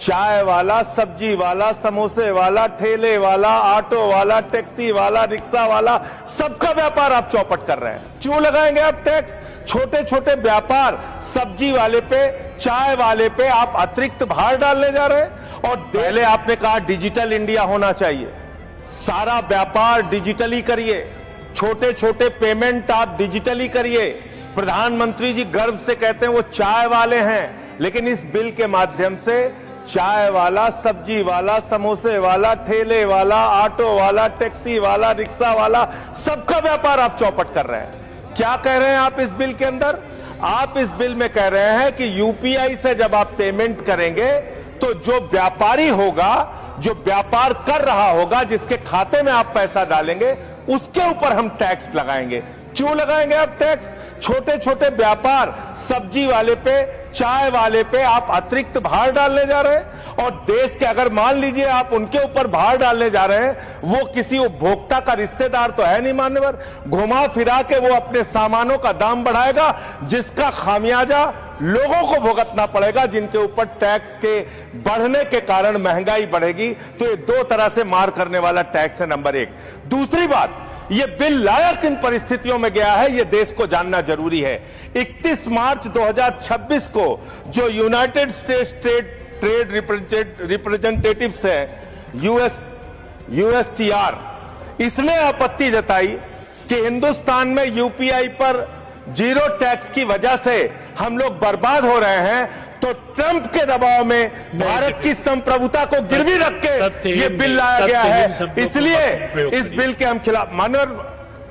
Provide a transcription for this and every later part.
चाय वाला, सब्जी वाला, समोसे वाला, ठेले वाला, ऑटो वाला, टैक्सी वाला, रिक्शा वाला, सबका व्यापार आप चौपट कर रहे हैं। क्यों लगाएंगे आप टैक्स? छोटे छोटे व्यापार, सब्जी वाले पे, चाय वाले पे आप अतिरिक्त भार डालने जा रहे हैं। और पहले आपने कहा डिजिटल इंडिया होना चाहिए, सारा व्यापार डिजिटली करिए, छोटे छोटे पेमेंट आप डिजिटली करिए। प्रधानमंत्री जी गर्व से कहते हैं वो चाय वाले हैं, लेकिन इस बिल के माध्यम से चाय वाला, सब्जी वाला, समोसे वाला, ठेले वाला, ऑटो वाला, टैक्सी वाला, रिक्शा वाला, सबका व्यापार आप चौपट कर रहे हैं। क्या कह रहे हैं आप इस बिल के अंदर? आप इस बिल में कह रहे हैं कि यूपीआई से जब आप पेमेंट करेंगे तो जो व्यापारी होगा, जो व्यापार कर रहा होगा, जिसके खाते में आप पैसा डालेंगे, उसके ऊपर हम टैक्स लगाएंगे। क्यों लगाएंगे आप टैक्स? छोटे छोटे व्यापार, सब्जी वाले पे, चाय वाले पे आप अतिरिक्त भार डालने जा रहे हैं। और देश के, अगर मान लीजिए आप उनके ऊपर भार डालने जा रहे हैं, वो किसी उपभोक्ता का रिश्तेदार तो है नहीं मान्यवर, घुमा फिरा के वो अपने सामानों का दाम बढ़ाएगा, जिसका खामियाजा लोगों को भुगतना पड़ेगा, जिनके ऊपर टैक्स के बढ़ने के कारण महंगाई बढ़ेगी। तो ये दो तरह से मार करने वाला टैक्स है, नंबर एक। दूसरी बात, ये बिल लाया किन परिस्थितियों में गया है, ये देश को जानना जरूरी है। 31 मार्च 2026 को जो यूनाइटेड स्टेट्स ट्रेड रिप्रेजेंटेटिव्स है, यूएसटीआर, इसने आपत्ति जताई कि हिंदुस्तान में यूपीआई पर जीरो टैक्स की वजह से हम लोग बर्बाद हो रहे हैं। तो ट्रंप के दबाव में भारत की संप्रभुता को गिरवी रख के ये बिल लाया गया है, इसलिए इस बिल के हम खिलाफ। मान्यवर,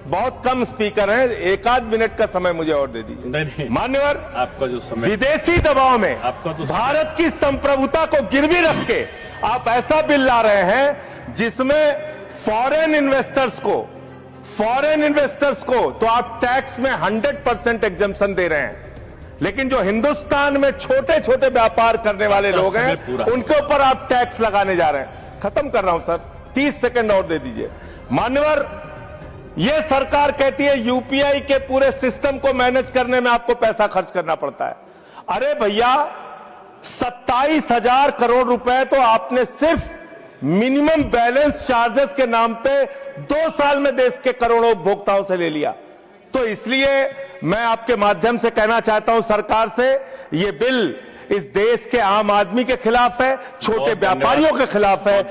बहुत कम स्पीकर हैं, एक आध मिनट का समय मुझे और दे दीजिए। मान्यवर, आपका जो समय, विदेशी दबाव में भारत की संप्रभुता को गिरवी रख के आप ऐसा बिल ला रहे हैं जिसमें फॉरेन इन्वेस्टर्स को तो आप टैक्स में 100% एग्जम्पशन दे रहे हैं, लेकिन जो हिंदुस्तान में छोटे छोटे व्यापार करने वाले लोग हैं, उनके ऊपर आप टैक्स लगाने जा रहे हैं। खत्म कर रहा हूं सर, 30 सेकंड और दे दीजिए। मान्यवर, यह सरकार कहती है यूपीआई के पूरे सिस्टम को मैनेज करने में आपको पैसा खर्च करना पड़ता है। अरे भैया, 27,000 करोड़ रुपए तो आपने सिर्फ मिनिमम बैलेंस चार्जेस के नाम पे 2 साल में देश के करोड़ों उपभोक्ताओं से ले लिया। तो इसलिए मैं आपके माध्यम से कहना चाहता हूं सरकार से, यह बिल इस देश के आम आदमी के खिलाफ है, छोटे व्यापारियों के खिलाफ है।